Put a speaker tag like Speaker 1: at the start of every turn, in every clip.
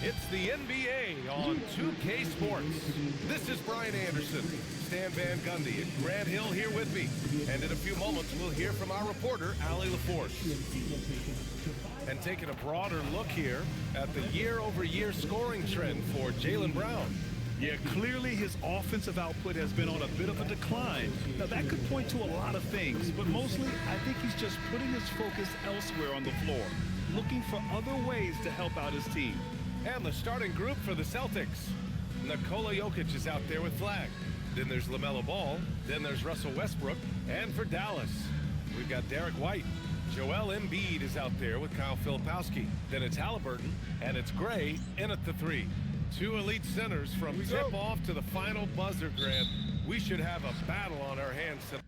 Speaker 1: It's the NBA on 2K Sports. This is Brian Anderson, Stan Van Gundy, and Grant Hill here with me. And in a few moments, we'll hear from our reporter, Allie LaForce. And taking a broader look here at the year-over-year scoring trend for Jaylen Brown.
Speaker 2: Yeah, clearly his offensive output has been on a bit of a decline. Now, that could point to a lot of things, but mostly I think he's just putting his focus elsewhere on the floor, looking for other ways to help out his team.
Speaker 1: And the starting group for the Celtics. Nikola Jokic is out there with Flag. Then there's LaMelo Ball. Then there's Russell Westbrook. And for Dallas, we've got Derek White. Joel Embiid is out there with Kyle Filipowski. Then it's Halliburton, and it's Gray in at the 3. Two elite centers from tip-off to the final buzzer, Grant. We should have a battle on our hands tonight.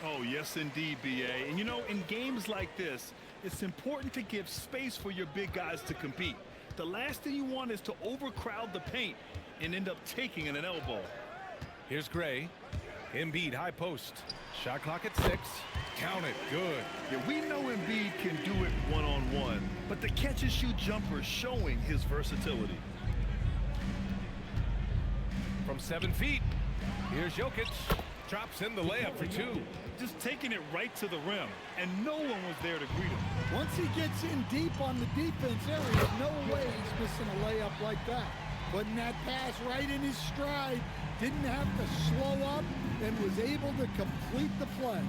Speaker 2: Oh, yes, indeed, B.A. And, you know, in games like this, it's important to give space for your big guys to compete. The last thing you want is to overcrowd the paint and end up taking an elbow.
Speaker 1: Here's Gray. Embiid, high post. Shot clock at 6. Count it. Good.
Speaker 2: Yeah, we know Embiid can do it one-on-one, but the catch-and-shoot jumper is showing his versatility.
Speaker 1: From 7 feet, here's Jokic. Drops in the layup for 2.
Speaker 2: Just taking it right to the rim, and no one was there to greet him.
Speaker 3: Once he gets in deep on the defense area, no way he's missing a layup like that. Putting that pass right in his stride, didn't have to slow up, and was able to complete the play.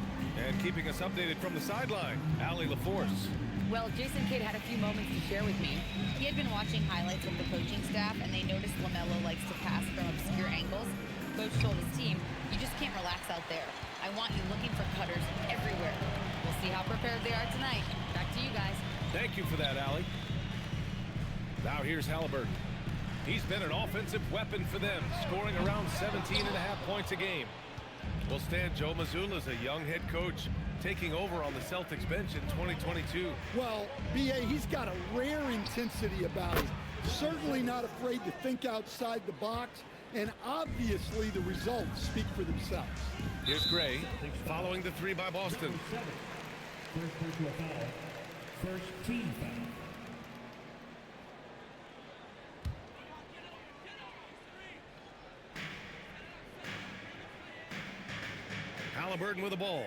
Speaker 1: And keeping us updated from the sideline, Allie LaForce.
Speaker 4: Well, Jason Kidd had a few moments to share with me. He had been watching highlights with the coaching staff, and they noticed LaMelo likes to pass from obscure angles. Coach told his team, you just can't relax out there. I want you looking for cutters everywhere. We'll see how prepared they are tonight. Back to you guys.
Speaker 1: Thank you for that, Allie. Now here's Halliburton. He's been an offensive weapon for them, scoring around 17.5 points a game. Well, Stan, Joe Mazzulla is a young head coach taking over on the Celtics bench in 2022.
Speaker 3: Well, B.A., he's got a rare intensity about him. Certainly not afraid to think outside the box, and obviously the results speak for themselves.
Speaker 1: Here's Gray, following the 3 by Boston.
Speaker 5: First team foul.
Speaker 1: Halliburton with the ball.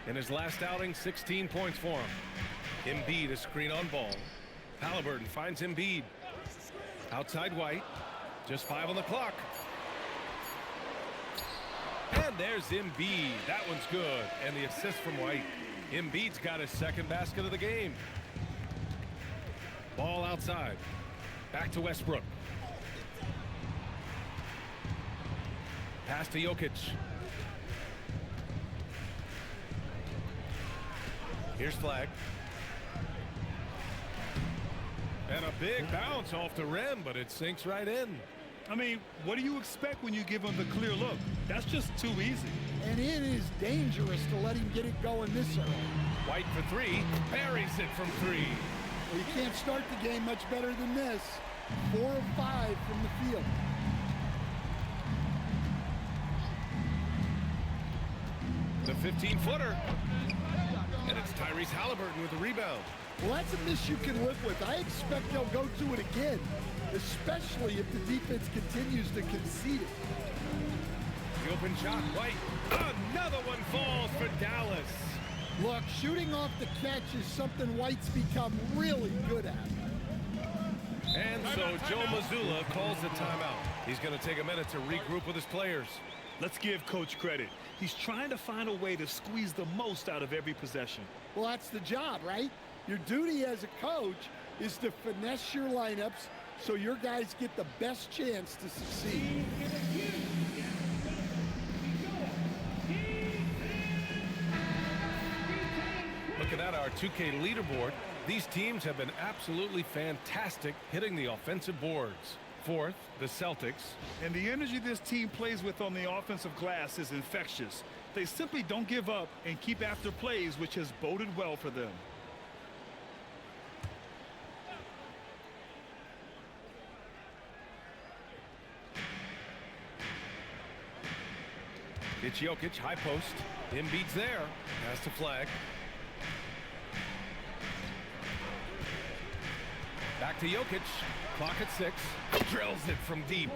Speaker 1: In his last outing, 16 points for him. Embiid, a screen on ball. Halliburton finds Embiid. Outside White. Just 5 on the clock. And there's Embiid. That one's good. And the assist from White. Embiid's got his second basket of the game. Ball outside. Back to Westbrook. Pass to Jokic. Here's Flag. And a big bounce off the rim, but it sinks right in.
Speaker 2: I mean, what do you expect when you give him the clear look? That's just too easy.
Speaker 3: And it is dangerous to let him get it going this early.
Speaker 1: White for 3, buries it from 3.
Speaker 3: Well, you can't start the game much better than this. 4 of 5 from the field.
Speaker 1: The 15-footer. And it's Tyrese Halliburton with the rebound.
Speaker 3: Well, that's a miss you can live with. I expect they'll go to it again, especially if the defense continues to concede it.
Speaker 1: The open shot, White. Another one falls for Dallas.
Speaker 3: Look, shooting off the catch is something White's become really good at.
Speaker 1: And so Joe Mazzulla calls the timeout. He's going to take a minute to regroup with his players.
Speaker 2: Let's give Coach credit. He's trying to find a way to squeeze the most out of every possession.
Speaker 3: Well, that's the job, right? Your duty as a coach is to finesse your lineups so your guys get the best chance to succeed.
Speaker 1: Looking at our 2K leaderboard, these teams have been absolutely fantastic hitting the offensive boards. 4th, the Celtics.
Speaker 2: And the energy this team plays with on the offensive glass is infectious. They simply don't give up and keep after plays, which has boded well for them.
Speaker 1: It's Jokic, high post. Embiid's there. Pass to Flag. Back to Jokic. Clock at 6. Drills it from deep.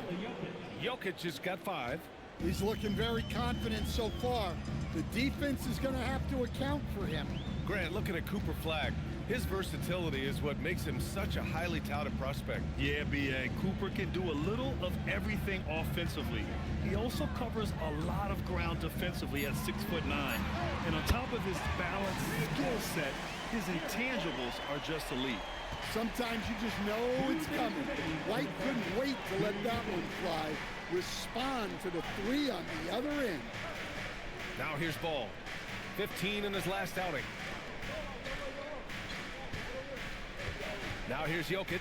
Speaker 1: Jokic has got 5.
Speaker 3: He's looking very confident so far. The defense is going to have to account for him.
Speaker 1: Grant, looking at Cooper Flagg, his versatility is what makes him such a highly touted prospect.
Speaker 2: Yeah, B.A. Cooper can do a little of everything offensively. He also covers a lot of ground defensively at 6'9". And on top of his balanced skill set, his intangibles are just elite.
Speaker 3: Sometimes you just know it's coming. White couldn't wait to let that one fly. Respond to the 3 on the other end.
Speaker 1: Now here's Ball. 15 in his last outing. Now here's Jokic.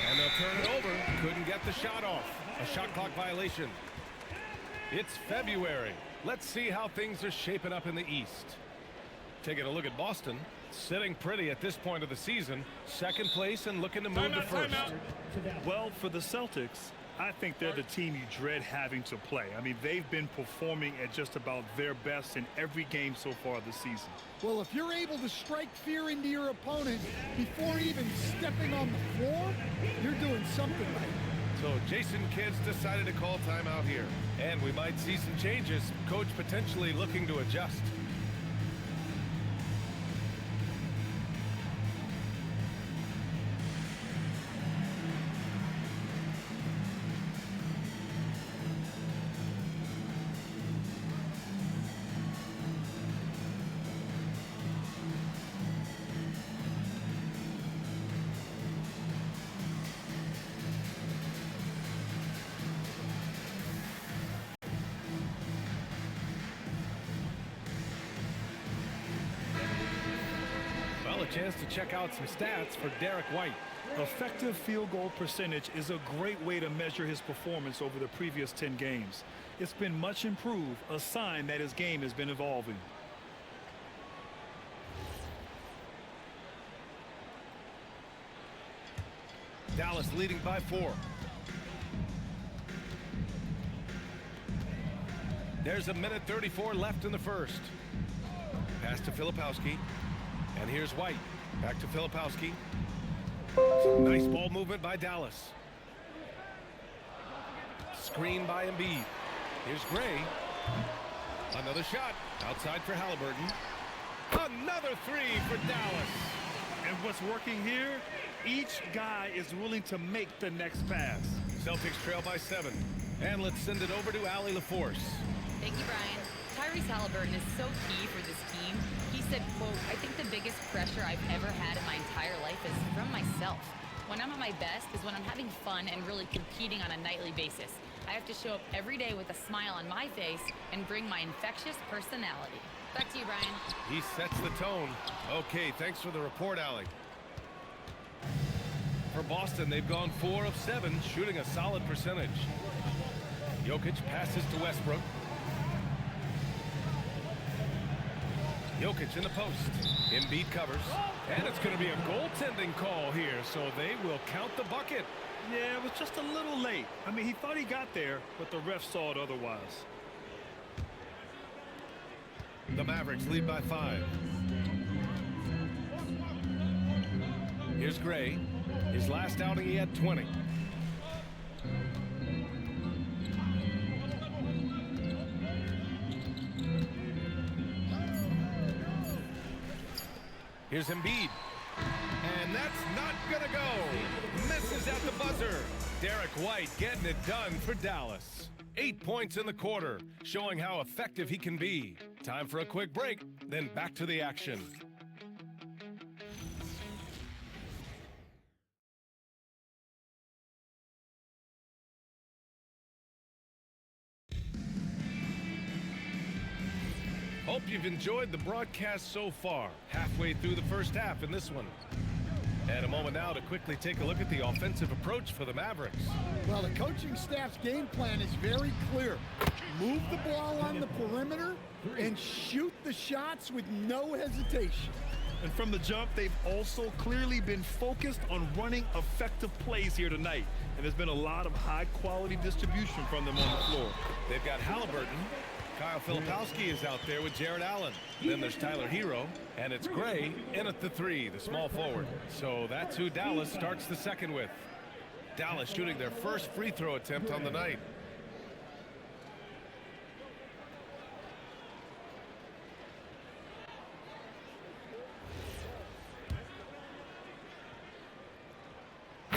Speaker 1: And they'll turn it over. Couldn't get the shot off. A shot clock violation. It's February. Let's see how things are shaping up in the East. Taking a look at Boston. Sitting pretty at this point of the season. Second place and looking to move to first.
Speaker 2: Well, for the Celtics, I think they're the team you dread having to play. I mean, they've been performing at just about their best in every game so far this season.
Speaker 3: Well, if you're able to strike fear into your opponent before even stepping on the floor, you're doing something right.
Speaker 1: So Jason Kidd's decided to call timeout here. And we might see some changes. Coach potentially looking to adjust. A chance to check out some stats for Derek White.
Speaker 2: Effective field goal percentage is a great way to measure his performance over the previous 10 games. It's been much improved, a sign that his game has been evolving.
Speaker 1: Dallas leading by 4. There's a minute 34 left in the first. Pass to Filipowski. And here's White. Back to Filipowski. Nice ball movement by Dallas. Screen by Embiid. Here's Gray. Another shot. Outside for Halliburton. Another 3 for Dallas.
Speaker 2: And what's working here? Each guy is willing to make the next pass.
Speaker 1: Celtics trail by 7. And let's send it over to Allie LaForce.
Speaker 4: Thank you, Brian. Tyrese Halliburton is so key for this team. He said, quote, "I think the biggest pressure I've ever had in my entire life is from myself. When I'm at my best is when I'm having fun and really competing on a nightly basis. I have to show up every day with a smile on my face and bring my infectious personality." Back to you, Brian.
Speaker 1: He sets the tone. Okay, thanks for the report, Allie. For Boston, they've gone 4 of 7, shooting a solid percentage. Jokic passes to Westbrook. Jokic in the post. Embiid covers. And it's going to be a goaltending call here, so they will count the bucket.
Speaker 2: Yeah, it was just a little late. I mean, he thought he got there, but the ref saw it otherwise.
Speaker 1: The Mavericks lead by 5. Here's Gray. His last outing, he had 20. Here's Embiid. And that's not going to go. Misses at the buzzer. Derek White getting it done for Dallas. 8 points in the quarter, showing how effective he can be. Time for a quick break, then back to the action. Hope you've enjoyed the broadcast so far. Halfway through the first half in this one. And a moment now to quickly take a look at the offensive approach for the Mavericks.
Speaker 3: Well, the coaching staff's game plan is very clear. Move the ball on the perimeter and shoot the shots with no hesitation.
Speaker 2: And from the jump, they've also clearly been focused on running effective plays here tonight. And there's been a lot of high-quality distribution from them on the floor.
Speaker 1: They've got Halliburton. Kyle Filipowski is out there with Jared Allen. Then there's Tyler Hero, and it's Gray in at the 3, the small forward. So that's who Dallas starts the second with. Dallas shooting their first free throw attempt on the night.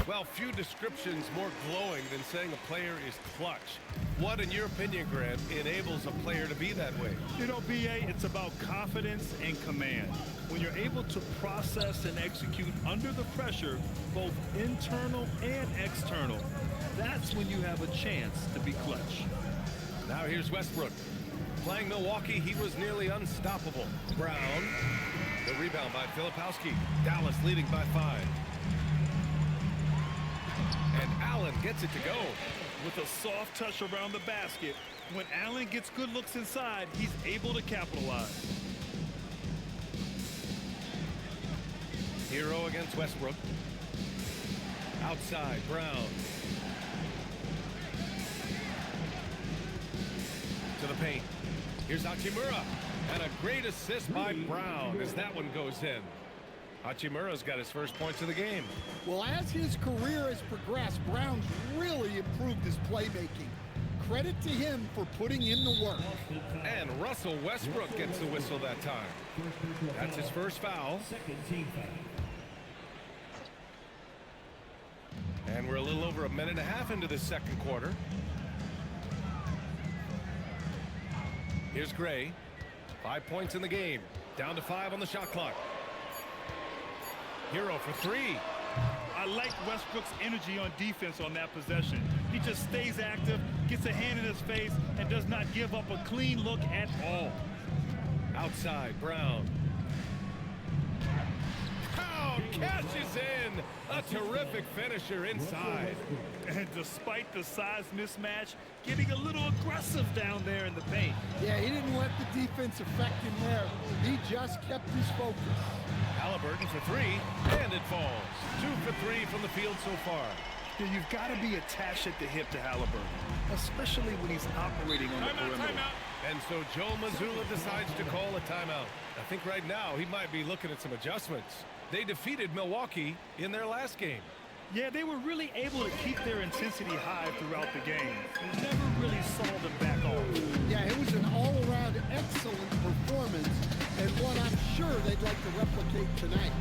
Speaker 1: Well, few descriptions more glowing than saying a player is clutch. What, in your opinion, Grant, enables a player to be that way?
Speaker 2: You know, B.A., it's about confidence and command. When you're able to process and execute under the pressure, both internal and external, that's when you have a chance to be clutch.
Speaker 1: Now here's Westbrook. Playing Milwaukee, he was nearly unstoppable. Brown, the rebound by Filipowski. Dallas leading by 5. And Allen gets it to go.
Speaker 2: With a soft touch around the basket, when Allen gets good looks inside, he's able to capitalize.
Speaker 1: Hero against Westbrook. Outside, Brown. To the paint. Here's Hachimura. And a great assist by Brown as that one goes in. Hachimura's got his first points of the game.
Speaker 3: Well, as his career has progressed, Brown's really improved his playmaking. Credit to him for putting in the work.
Speaker 1: And Russell Westbrook gets the whistle that time. That's his first foul.
Speaker 5: Second team foul.
Speaker 1: And we're a little over a minute and a half into the second quarter. Here's Gray. 5 points in the game. Down to 5 on the shot clock. Hero for 3.
Speaker 2: I like Westbrook's energy on defense on that possession. He just stays active, gets a hand in his face, and does not give up a clean look at all.
Speaker 1: Outside, Brown. Brown cashes in. A terrific finisher inside.
Speaker 2: And despite the size mismatch, getting a little aggressive down there in the paint.
Speaker 3: Yeah, he didn't let the defense affect him there. He just kept his focus.
Speaker 1: Halliburton for 3, and it falls. 2 for 3 from the field so far.
Speaker 2: Yeah, you've got to be attached at the hip to Halliburton, especially when he's operating on the perimeter.
Speaker 1: And so Joe Mazzulla decides to call a timeout. I think right now he might be looking at some adjustments. They defeated Milwaukee in their last game.
Speaker 2: Yeah, they were really able to keep their intensity high throughout the game. They never really saw them back off.
Speaker 3: Yeah, it was an all-around excellent performance, and one I'm sure they'd like to replicate tonight.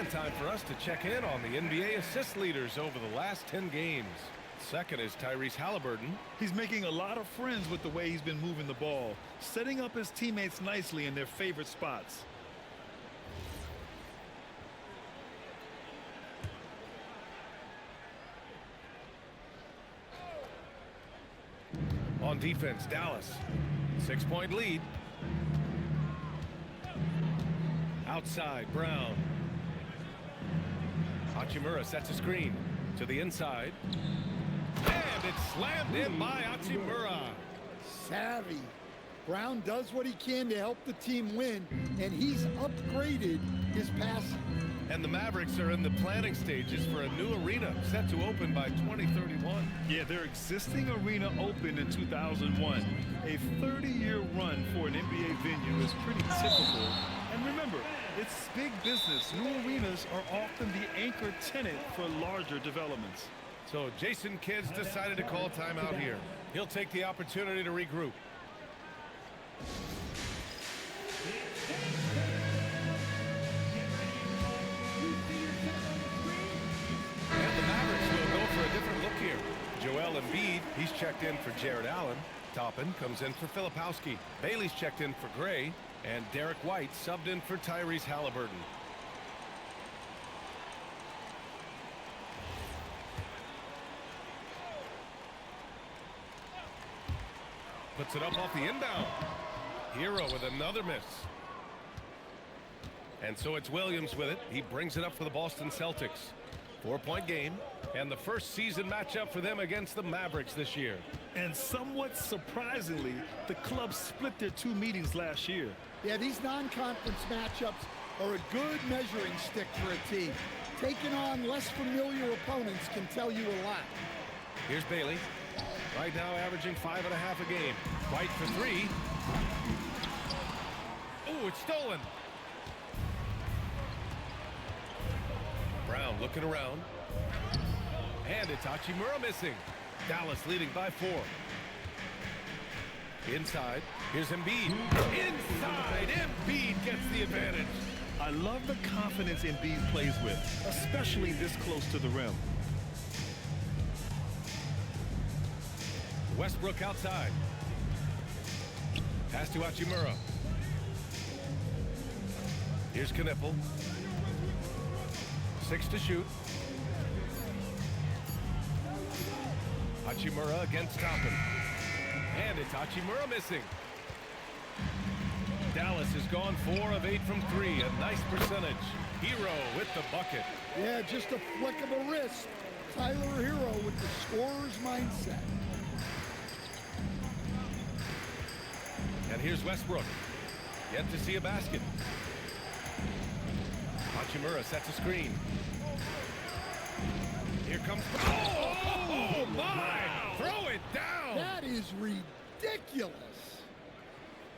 Speaker 1: Time for us to check in on the NBA assist leaders over the last 10 games. Second is Tyrese Halliburton.
Speaker 2: He's making a lot of friends with the way he's been moving the ball, setting up his teammates nicely in their favorite spots.
Speaker 1: On defense, Dallas. 6-point lead. Outside, Brown. Hachimura sets a screen to the inside. And it's slammed in by Hachimura.
Speaker 3: Savvy. Brown does what he can to help the team win, and he's upgraded his passing.
Speaker 1: And the Mavericks are in the planning stages for a new arena set to open by 2031.
Speaker 2: Yeah, their existing arena opened in 2001. A 30-year run for an NBA venue is pretty typical. And remember, it's big business. New arenas are often the anchor tenant for larger developments.
Speaker 1: So Jason Kidd's decided to call timeout here. He'll take the opportunity to regroup. for Jared Allen. Toppin comes in for Filipowski. Bailey's checked in for Gray. And Derek White subbed in for Tyrese Halliburton. Puts it up off the inbound. Hero with another miss. And so it's Williams with it. He brings it up for the Boston Celtics. 4-point game. And the first season matchup for them against the Mavericks this year.
Speaker 2: And somewhat surprisingly, the club split their 2 meetings last year.
Speaker 3: Yeah, these non-conference matchups are a good measuring stick for a team. Taking on less familiar opponents can tell you a lot.
Speaker 1: Here's Bailey. Right now averaging 5.5 a game. White for 3. Oh, it's stolen. Brown looking around. And it's Hachimura missing. Dallas leading by 4. Inside. Here's Embiid. Inside. Embiid gets the advantage.
Speaker 2: I love the confidence Embiid plays with, especially this close to the rim.
Speaker 1: Westbrook outside. Pass to Hachimura. Here's Knipple. 6 to shoot. Hachimura against Toppin. And it's Hachimura missing. Dallas has gone 4 of 8 from 3. A nice percentage. Hero with the bucket.
Speaker 3: Yeah, just a flick of a wrist. Tyler Hero with the scorer's mindset.
Speaker 1: And here's Westbrook. Yet to see a basket. Hachimura sets a screen. Here comes... Oh, my! Wow. Throw it down!
Speaker 3: That is ridiculous.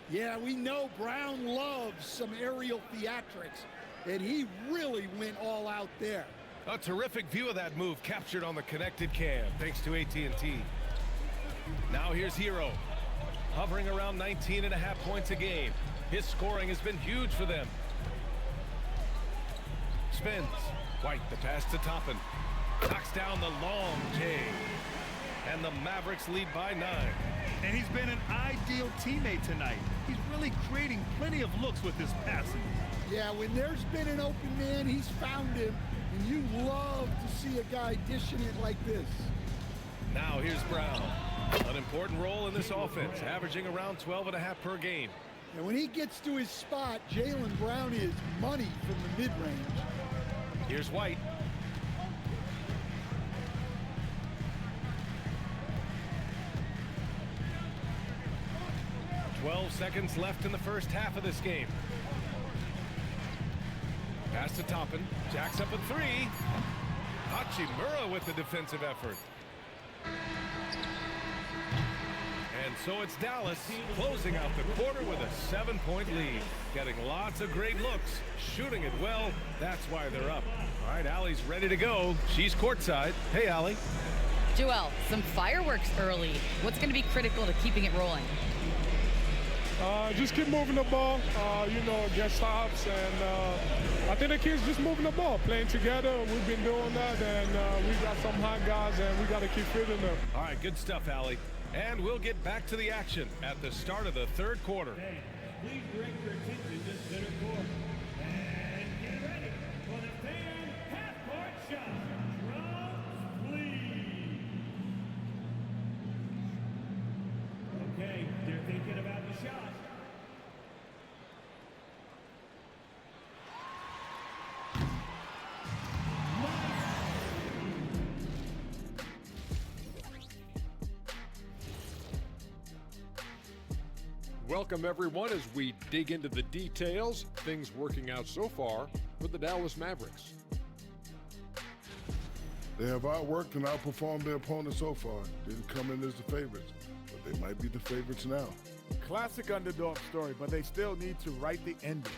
Speaker 3: Yeah, we know Brown loves some aerial theatrics, and he really went all out there.
Speaker 1: A terrific view of that move captured on the connected cam, thanks to AT&T. Now here's Hero. Hovering around 19.5 points a game. His scoring has been huge for them. Spins. White, the pass to Toppin. Knocks down the long J. And the Mavericks lead by 9.
Speaker 2: And he's been an ideal teammate tonight. He's really creating plenty of looks with his passing.
Speaker 3: Yeah, when there's been an open man, he's found him. And you love to see a guy dishing it like this.
Speaker 1: Now here's Brown. An important role in this offense, averaging around 12.5 per game.
Speaker 3: And when he gets to his spot, Jaylen Brown is money from the mid-range.
Speaker 1: Here's White. "12 seconds left in the first half of this game. Pass to Toppin. Jacks up a 3. Hachimura with the defensive effort. And so it's Dallas closing out the quarter with a 7-point lead. Getting lots of great looks, shooting it well. That's why they're up. All right, Allie's ready to go. She's courtside. Hey, Allie.
Speaker 4: Joel, some fireworks early. What's going to be critical to keeping it rolling?
Speaker 6: Just keep moving the ball, against stops. And I think the kids just moving the ball, playing together. We've been doing that, and we got some hot guys, and we got to keep fitting them.
Speaker 1: All right, good stuff, Allie. And we'll get back to the action at the start of the third quarter.
Speaker 5: Hey, please direct your attention to center court. And get ready for the fan half-court shot. Drums, please. Okay, they're thinking about the shot.
Speaker 7: Welcome everyone as we dig into the details, things working out so far for the Dallas Mavericks.
Speaker 8: They have outworked and outperformed their opponents so far. Didn't come in as the favorites, but they might be the favorites now.
Speaker 9: Classic underdog story, but they still need to write the ending.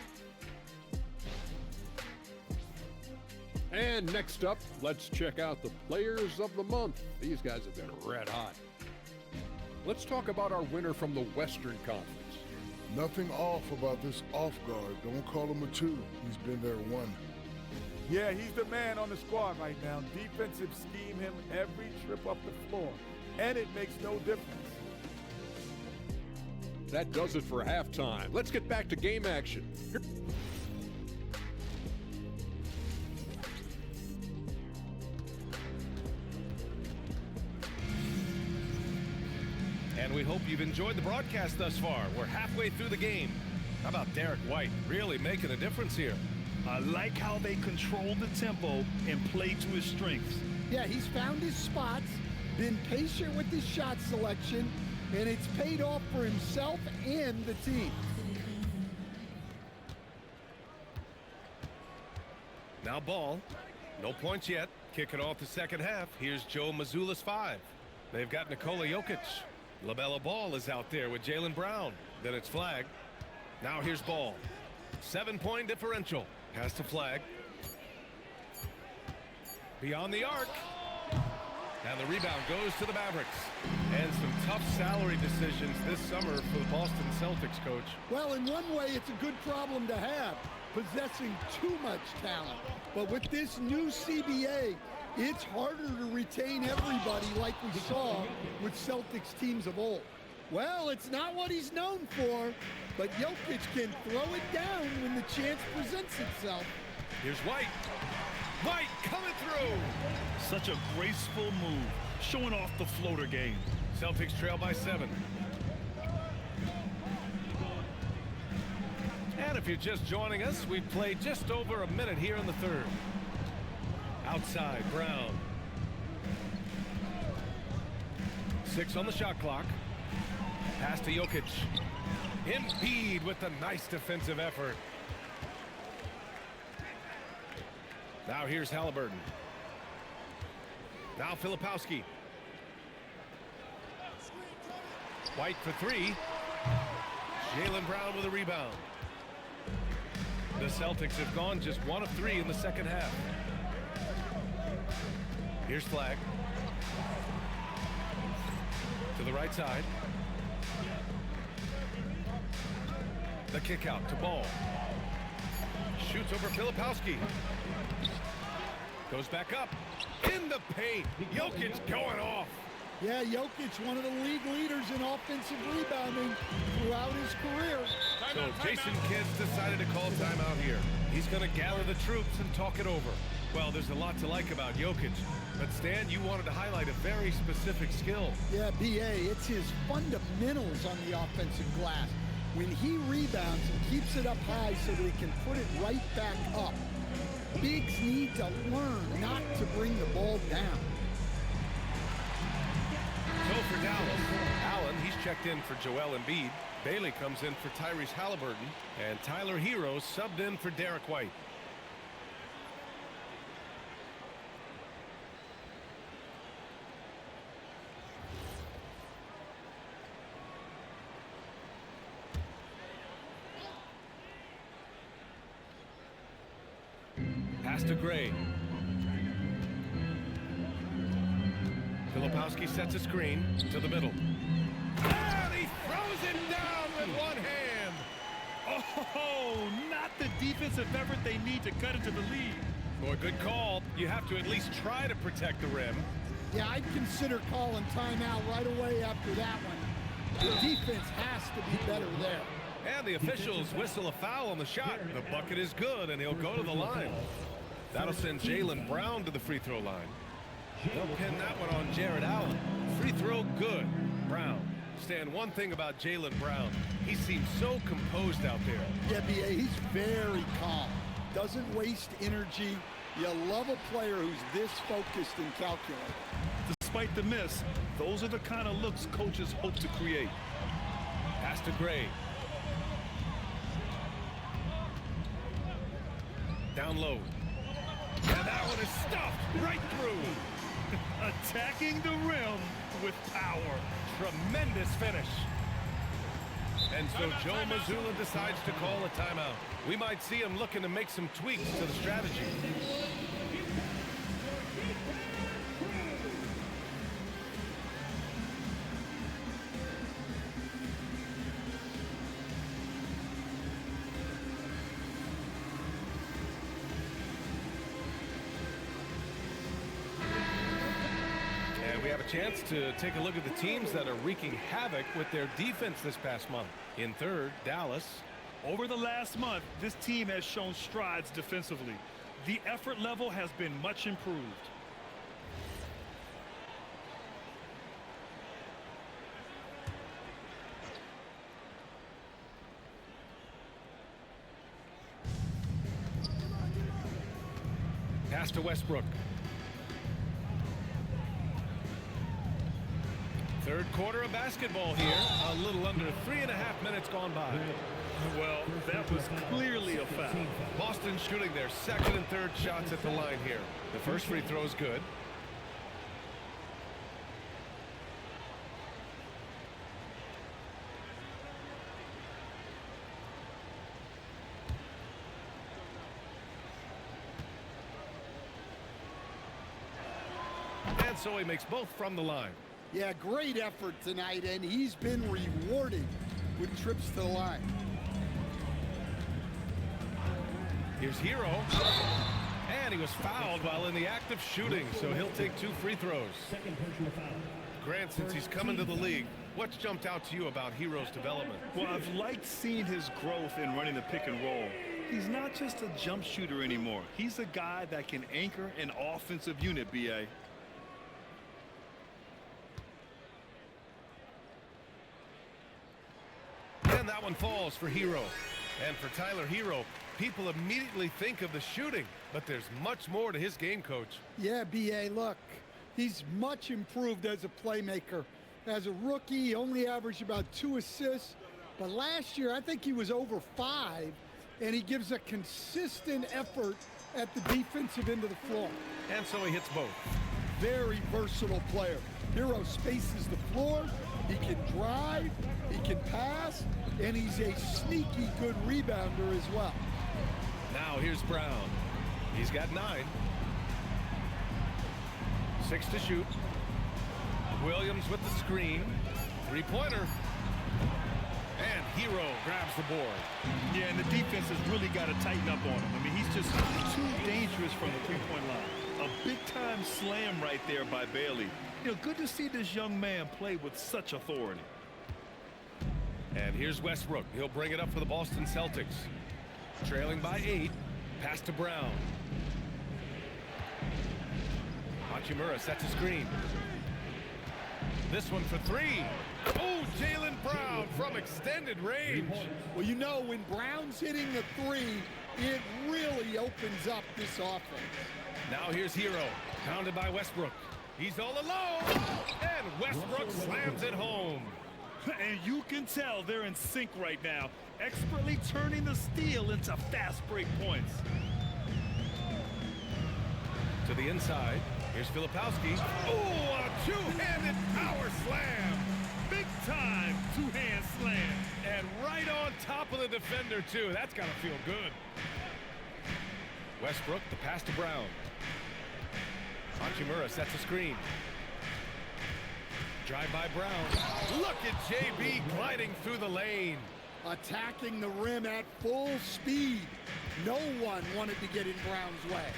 Speaker 7: And next up, let's check out the players of the month. These guys have been red hot. Let's talk about our winner from the Western Conference.
Speaker 8: Nothing off about this off guard. Don't call him a 2. He's been there 1.
Speaker 9: Yeah, he's the man on the squad right now. Defensive scheme him every trip up the floor. and it makes no difference.
Speaker 7: That does it for halftime. Let's get back to game action.
Speaker 1: And we hope you've enjoyed the broadcast thus far. We're halfway through the game. How about Derek White really making a difference here?
Speaker 2: I like how they control the tempo and play to his strengths.
Speaker 3: Yeah, he's found his spots, been patient with his shot selection, and it's paid off for himself and the team.
Speaker 1: Now ball. No points yet. Kicking off the second half. Here's Joe Mazzulla's 5. They've got Nikola Jokic. LaMelo Ball is out there with Jaylen Brown. Then it's Flag. Now here's Ball. 7-point differential. Pass to Flag. Beyond the arc. And the rebound goes to the Mavericks. And some tough salary decisions this summer for the Boston Celtics, coach.
Speaker 3: Well, in one way, it's a good problem to have, possessing too much talent. But with this new CBA, it's harder to retain everybody like we saw with Celtics teams of old. Well, it's not what he's known for, but Jokic can throw it down when the chance presents itself.
Speaker 1: Here's White. White coming through.
Speaker 2: Such a graceful move, showing off the floater game.
Speaker 1: Celtics trail by 7. And if you're just joining us, we've played just over a minute here in the third. Outside, Brown. 6 on the shot clock. Pass to Jokic. Embiid with a nice defensive effort. Now here's Halliburton. Now Filipowski. White for 3. Jaylen Brown with a rebound. The Celtics have gone just 1 of 3 in the second half. Here's Flag. To the right side. The kick out to Ball. Shoots over Filipowski. Goes back up. In the paint. Jokic going off.
Speaker 3: Yeah, Jokic, one of the league leaders in offensive rebounding throughout his career.
Speaker 1: So Jason Kidd's decided to call timeout here. He's going to gather the troops and talk it over. Well, there's a lot to like about Jokic. But Stan, you wanted to highlight a very specific skill.
Speaker 3: Yeah, B.A., it's his fundamentals on the offensive glass. When he rebounds and keeps it up high so that he can put it right back up. Bigs need to learn not to bring the ball down.
Speaker 1: So for Dallas, Allen, he's checked in for Joel Embiid. Bailey comes in for Tyrese Halliburton. And Tyler Hero subbed in for Derek White. Pass to Gray. Filipowski sets a screen to the middle. And he throws it down with one hand.
Speaker 2: Oh, not the defensive effort they need to cut into the lead.
Speaker 1: Boy, good call. You have to at least try to protect the rim.
Speaker 3: Yeah, I'd consider calling timeout right away after that one. The defense has to be better there.
Speaker 1: And the officials whistle a foul on the shot. The bucket is good, and he'll go to the line. That'll send Jaylen Brown to the free throw line. They'll pin that one on Jared Allen. Free throw good. Brown. Stan, one thing about Jaylen Brown, he seems so composed out there.
Speaker 3: Yeah, B.A., he's very calm. Doesn't waste energy. You love a player who's this focused and calculated.
Speaker 2: Despite the miss, those are the kind of looks coaches hope to create.
Speaker 1: Pass to Gray. Down low. And that one is stuffed right through.
Speaker 2: Attacking the rim with power.
Speaker 1: Tremendous finish. And so Joe Mazzulla decides to call a timeout. We might see him looking to make some tweaks to the strategy. And we have a Chance to take a look at the teams that are wreaking havoc with their defense this past month. In third, Dallas.
Speaker 2: Over the last month, this team has shown strides defensively. The effort level has been much improved.
Speaker 1: Pass to Westbrook. Third quarter of basketball here. A little under 3.5 minutes gone by.
Speaker 2: Well, that was clearly a foul.
Speaker 1: Boston shooting their second and third shots at the line here. The first free throw is good. And so he makes both from the line.
Speaker 3: Yeah, great effort tonight, and he's been rewarded with trips to the line.
Speaker 1: Here's Hero. And he was fouled while in the act of shooting, so he'll take 2 free throws. Grant, since he's come into the league, what's jumped out to you about Hero's development?
Speaker 2: Well, I've liked seeing his growth in running the pick and roll. He's not just a jump shooter anymore. He's a guy that can anchor an offensive unit, B.A.
Speaker 1: And that one falls for Hero. And for Tyler Hero, people immediately think of the shooting, but there's much more to his game, Coach.
Speaker 3: Yeah, B.A., look, he's much improved as a playmaker. As a rookie, he only averaged about 2 assists, but last year I think he was over 5, and he gives a consistent effort at the defensive end of the floor.
Speaker 1: And so he hits both.
Speaker 3: Very versatile player. Hero spaces the floor, he can drive, he can pass, and he's a sneaky good rebounder as well.
Speaker 1: Now here's Brown. He's got 9. 6 to shoot. Williams with the screen. 3-pointer. And Hero grabs the board.
Speaker 2: Yeah, and the defense has really got to tighten up on him. I mean, he's just too dangerous from the three-point line. A big-time slam right there by Bailey. You know, good to see this young man play with such authority.
Speaker 1: And here's Westbrook. He'll bring it up for the Boston Celtics. Trailing by 8. Pass to Brown. Hachimura sets a screen. This one for 3. Oh, Jaylen Brown from extended range.
Speaker 3: Well, you know, when Brown's hitting the 3, it really opens up this offense.
Speaker 1: Now here's Hero. Pounded by Westbrook. He's all alone. And Westbrook slams it home.
Speaker 2: And you can tell they're in sync right now, expertly turning the steal into fast break points.
Speaker 1: To the inside. Here's Filipowski. Oh, a two-handed power slam.
Speaker 2: Big time two-hand slam.
Speaker 1: And right on top of the defender, too. That's got to feel good. Westbrook, the pass to Brown. Hachimura sets a screen. Drive by Brown. Look at JB gliding through the lane.
Speaker 3: Attacking the rim at full speed. No one wanted to get in Brown's way.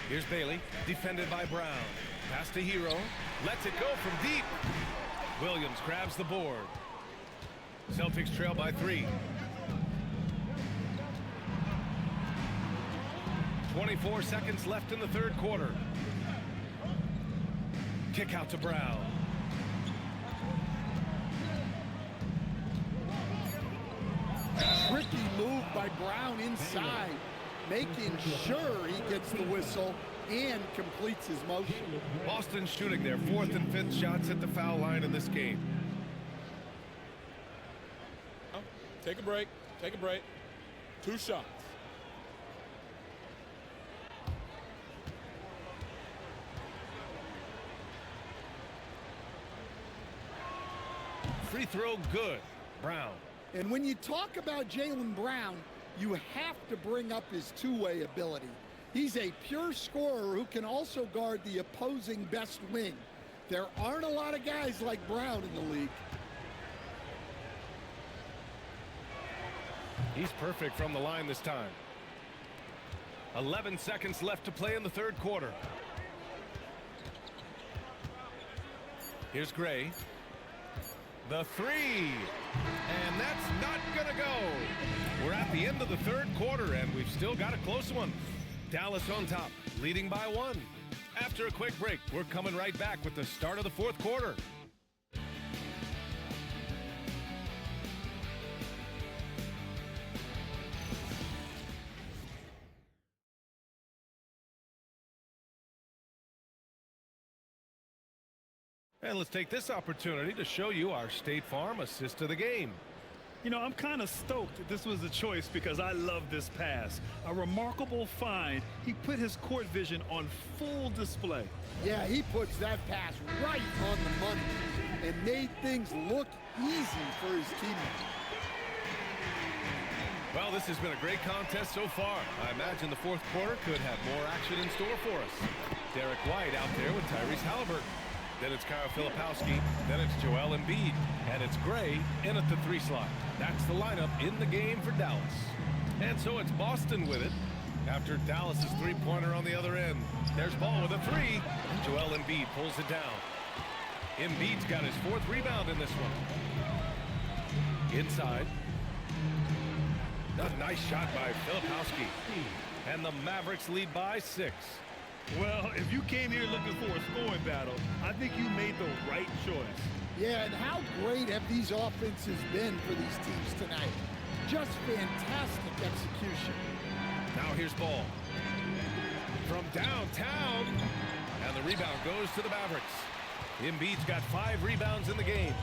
Speaker 1: Here's Bailey, defended by Brown. Pass to Hero. Lets it go from deep. Williams grabs the board. Celtics trail by 3. 24 seconds left in the third quarter. Kick out to Brown.
Speaker 3: Tricky move by Brown inside, making sure he gets the whistle and completes his motion.
Speaker 1: Boston shooting their 4th and 5th shots at the foul line in this game.
Speaker 6: Take a break. Take a break. 2 shots.
Speaker 1: Free throw good. Brown.
Speaker 3: And when you talk about Jaylen Brown, you have to bring up his two-way ability. He's a pure scorer who can also guard the opposing best wing. There aren't a lot of guys like Brown in the league.
Speaker 1: He's perfect from the line this time. 11 seconds left to play in the third quarter. Here's Gray. The three. And that's not going to go. We're at the end of the third quarter, and we've still got a close one. Dallas on top, leading by 1. After a quick break, we're coming right back with the start of the fourth quarter. And let's take this opportunity to show you our State Farm assist of the game.
Speaker 2: You know, I'm kind of stoked that this was a choice because I love this pass. A remarkable find. He put his court vision on full display.
Speaker 3: Yeah, he puts that pass right on the money and made things look easy for his teammates.
Speaker 1: Well, this has been a great contest so far. I imagine the fourth quarter could have more action in store for us. Derek White out there with Tyrese Halliburton. Then it's Kyle Filipowski. Then it's Joel Embiid. And it's Gray in at the 3 slot. That's the lineup in the game for Dallas. And so it's Boston with it after Dallas's three-pointer on the other end. There's Ball with a 3. And Joel Embiid pulls it down. Embiid's got his 4th rebound in this one. Inside. A nice shot by Filipowski. And the Mavericks lead by 6.
Speaker 2: Well, if you came here looking for a scoring battle, I think you made the right choice.
Speaker 3: Yeah, and how great have these offenses been for these teams tonight? Just fantastic execution.
Speaker 1: Now here's Ball. From downtown. And the rebound goes to the Mavericks. Embiid's got 5 rebounds in the game.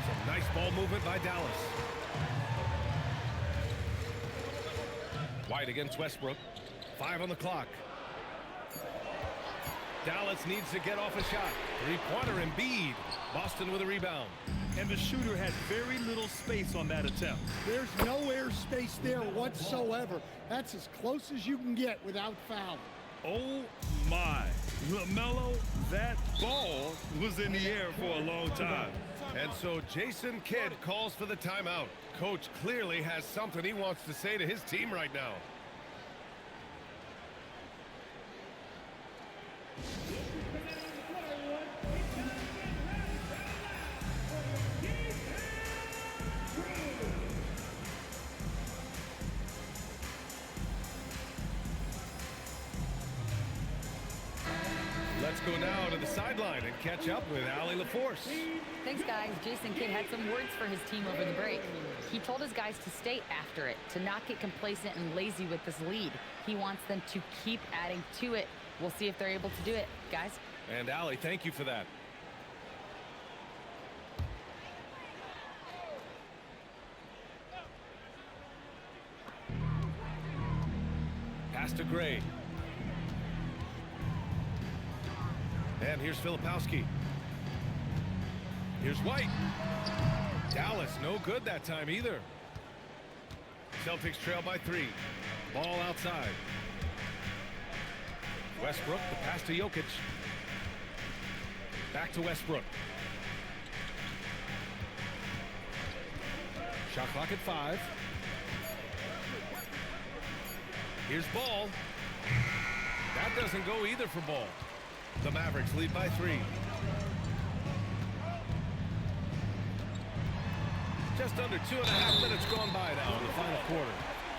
Speaker 1: Some nice ball movement by Dallas. White against Westbrook. 5 on the clock. Dallas needs to get off a shot. Three-pointer Embiid. Boston with a rebound.
Speaker 2: And the shooter had very little space on that attempt.
Speaker 3: There's no air space there whatsoever. That's as close as you can get without fouling.
Speaker 2: Oh my. LaMelo, that ball was in the air for a long time.
Speaker 1: And so Jason Kidd calls for the timeout. Coach clearly has something he wants to say to his team right now. Let's go now to the sideline and catch up with Allie LaForce.
Speaker 4: Thanks, guys. Jason Kidd had some words for his team over the break. He told his guys to stay after it, to not get complacent and lazy with this lead. He wants them to keep adding to it. We'll see if they're able to do it, guys.
Speaker 1: And Allie, thank you for that. Pass to Gray. And here's Filipowski. Here's White. Dallas no good that time either. Celtics trail by 3. Ball outside. Westbrook, the pass to Jokic. Back to Westbrook. Shot clock at 5. Here's Ball. That doesn't go either for Ball. The Mavericks lead by 3. Just under 2.5 minutes gone by now in the final quarter.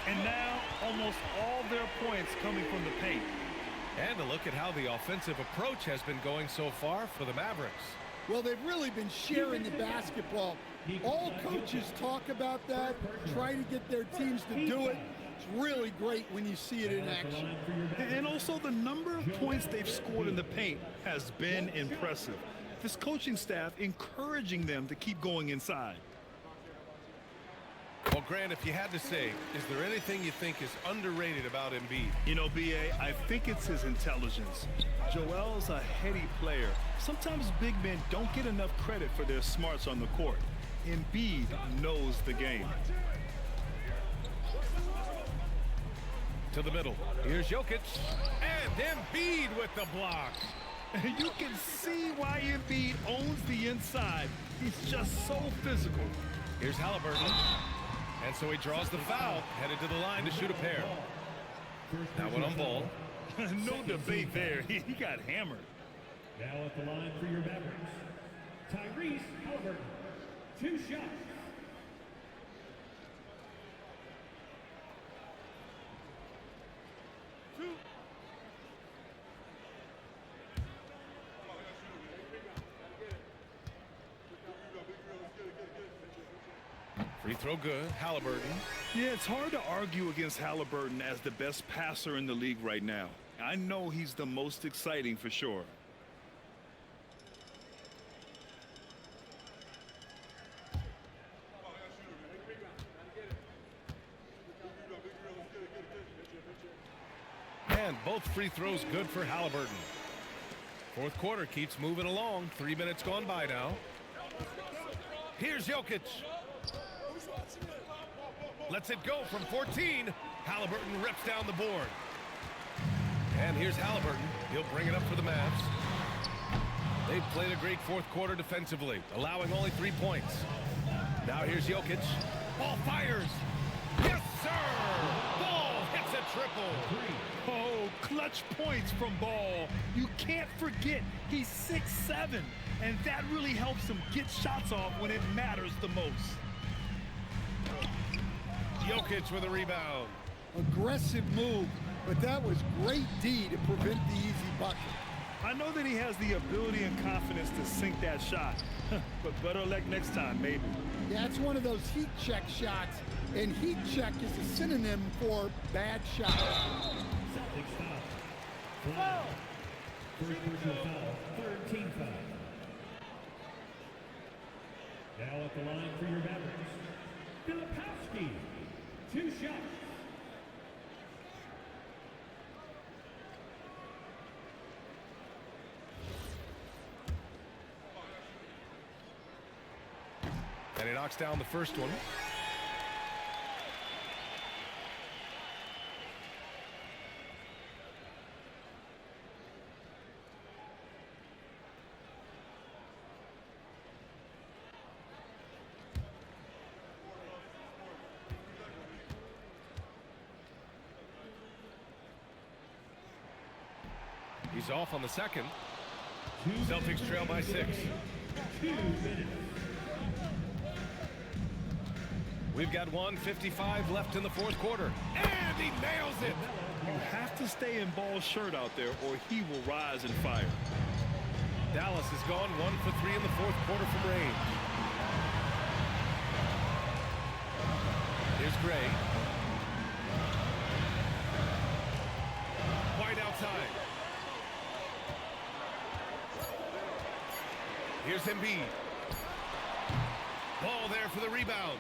Speaker 2: And now almost all their points coming from the paint.
Speaker 1: And a look at how the offensive approach has been going so far for the Mavericks.
Speaker 3: Well, they've really been sharing the basketball. All coaches talk about that, try to get their teams to do it. It's really great when you see it in action.
Speaker 2: And also the number of points they've scored in the paint has been impressive. This coaching staff encouraging them to keep going inside.
Speaker 1: Well, Grant, if you had to say, is there anything you think is underrated about Embiid?
Speaker 2: You know, B.A., I think it's his intelligence. Joel's a heady player. Sometimes big men don't get enough credit for their smarts on the court. Embiid knows the game.
Speaker 1: To the middle. Here's Jokic. And Embiid with the block.
Speaker 2: You can see why Embiid owns the inside. He's just so physical.
Speaker 1: Here's Halliburton. And so he draws the foul, headed to the line to shoot a pair. Now one on ball.
Speaker 2: No debate there. He got hammered.
Speaker 5: Now at the line for your Mavericks, Tyrese Halliburton. 2 shots.
Speaker 1: Free throw good. Halliburton.
Speaker 2: Yeah, it's hard to argue against Halliburton as the best passer in the league right now. I know he's the most exciting for sure.
Speaker 1: And both free throws good for Halliburton. Fourth quarter keeps moving along. 3 minutes gone by now. Here's Jokic. Lets it go from 14. Halliburton rips down the board. And here's Halliburton. He'll bring it up for the Mavs. They've played a great fourth quarter defensively, allowing only 3 points. Now here's Jokic. Ball fires. Yes, sir! Ball hits a triple.
Speaker 2: Oh, clutch points from Ball. You can't forget he's 6'7", and that really helps him get shots off when it matters the most.
Speaker 1: Jokic with a rebound.
Speaker 3: Aggressive move, but that was great D to prevent the easy bucket.
Speaker 2: I know that he has the ability and confidence to sink that shot, but better luck next time, maybe.
Speaker 3: Yeah, it's one of those heat check shots, and heat check is a synonym for bad shot.
Speaker 5: Celtics foul. Foul. First personal foul. Third team foul. Now at the line for your Mavericks, Filipowski. 2 shots.
Speaker 1: And he knocks down the first one. He's off on the second. Celtics trail by 6.
Speaker 5: 2 minutes.
Speaker 1: We've got 1:55 left in the fourth quarter. And he nails it.
Speaker 2: You have to stay in Ball's shirt out there or he will rise and fire.
Speaker 1: Dallas has gone 1 for 3 in the fourth quarter from range. Here's Gray. White outside. Here's Embiid. Ball there for the rebound.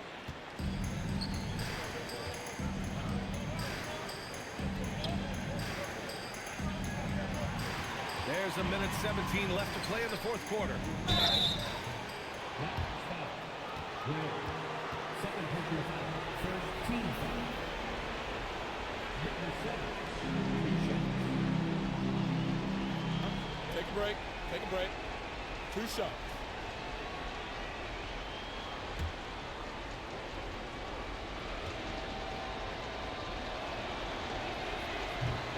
Speaker 1: There's a minute 17 left to play in the fourth quarter.
Speaker 5: Second personal foul. First team foul.
Speaker 7: Take a break. Take a break. 2 shots.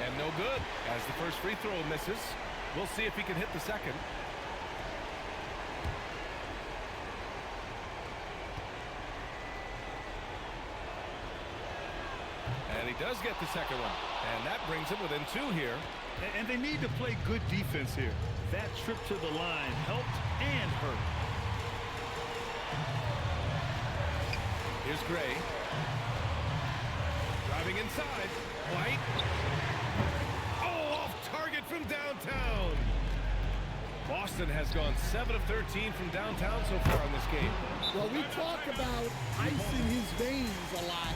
Speaker 1: And no good as the first free throw misses. We'll see if he can hit the second. And he does get the second one. And that brings him within 2 here.
Speaker 2: And they need to play good defense here. That trip to the line helped and hurt.
Speaker 1: Here's Gray. Driving inside. White. Oh, off target from downtown. Boston has gone 7 of 13 from downtown so far in this game.
Speaker 3: Well, we talk about ice in his veins a lot,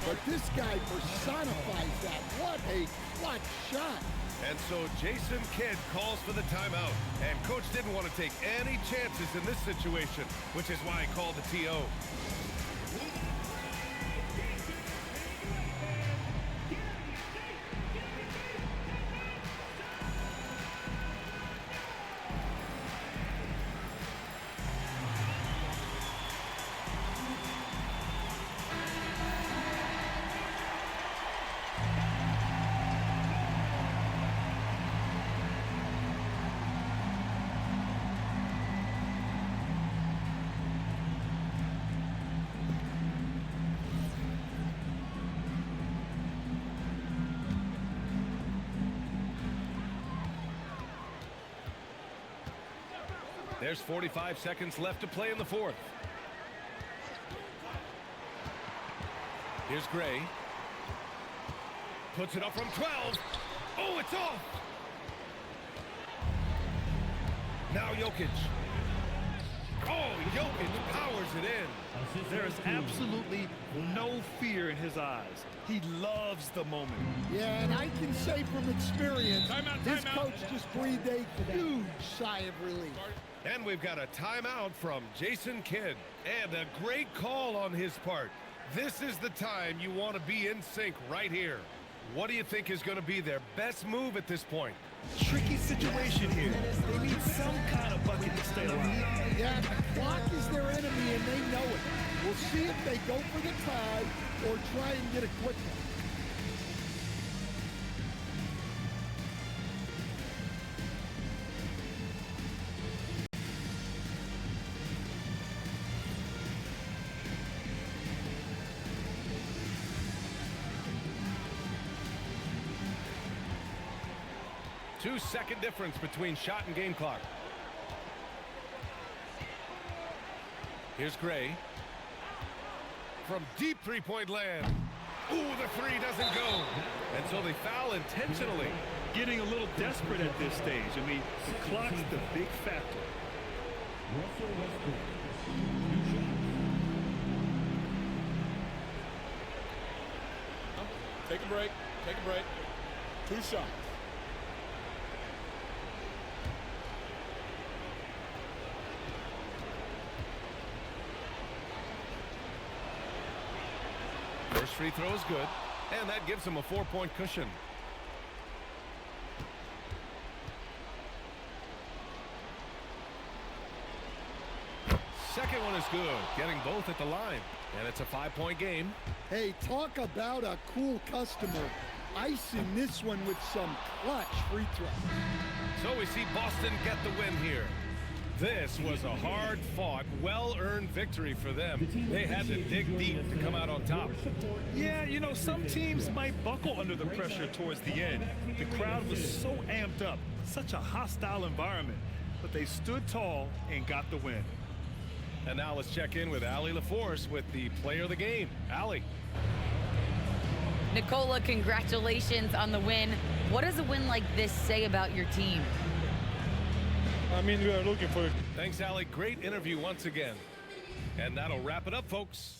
Speaker 3: but this guy personifies that. What a clutch shot.
Speaker 1: And so Jason Kidd calls for the timeout. And coach didn't want to take any chances in this situation, which is why he called the TO. There's 45 seconds left to play in the fourth. Here's Gray. Puts it up from 12. Oh, it's off. Now Jokic. Oh, Jokic powers it in.
Speaker 2: There is absolutely no fear in his eyes. He loves the moment.
Speaker 3: Yeah, and I can say from experience, this
Speaker 6: timeout.
Speaker 3: coach just breathed a huge sigh of relief.
Speaker 1: And we've got a timeout from Jason Kidd. And a great call on his part. This is the time you want to be in sync right here. What do you think is going to be their best move at this point?
Speaker 2: Tricky situation here. They need some kind of bucket to stay alive.
Speaker 3: Yeah, the clock is their enemy, and they know it. We'll see if they go for the tie or try and get a quick one.
Speaker 1: Two-second difference between shot and game clock. Here's Gray. From deep three-point land. Ooh, the three doesn't go. And so they foul intentionally.
Speaker 2: Getting a little desperate at this stage. I mean, the clock's the big factor.
Speaker 5: Russell Westbrook. 2 shots.
Speaker 6: Take a break. Take a break. 2 shots.
Speaker 1: First free throw is good, and that gives him a 4-point cushion. Second one is good, getting both at the line, and it's a 5-point game.
Speaker 3: Hey, talk about a cool customer. Icing this one with some clutch free throws.
Speaker 1: So we see Boston get the win here. This was a hard-fought, well-earned victory for them. They had to dig deep to come out on top.
Speaker 2: Yeah, you know, some teams might buckle under the pressure towards the end. The crowd was so amped up, such a hostile environment, but they stood tall and got the win.
Speaker 1: And now let's check in with Allie LaForce with the player of the game. Allie.
Speaker 4: Nicola, congratulations on the win. What does a win like this say about your team?
Speaker 6: I mean, we are looking for it.
Speaker 1: Thanks, Allie. Great interview once again. And that'll wrap it up, folks.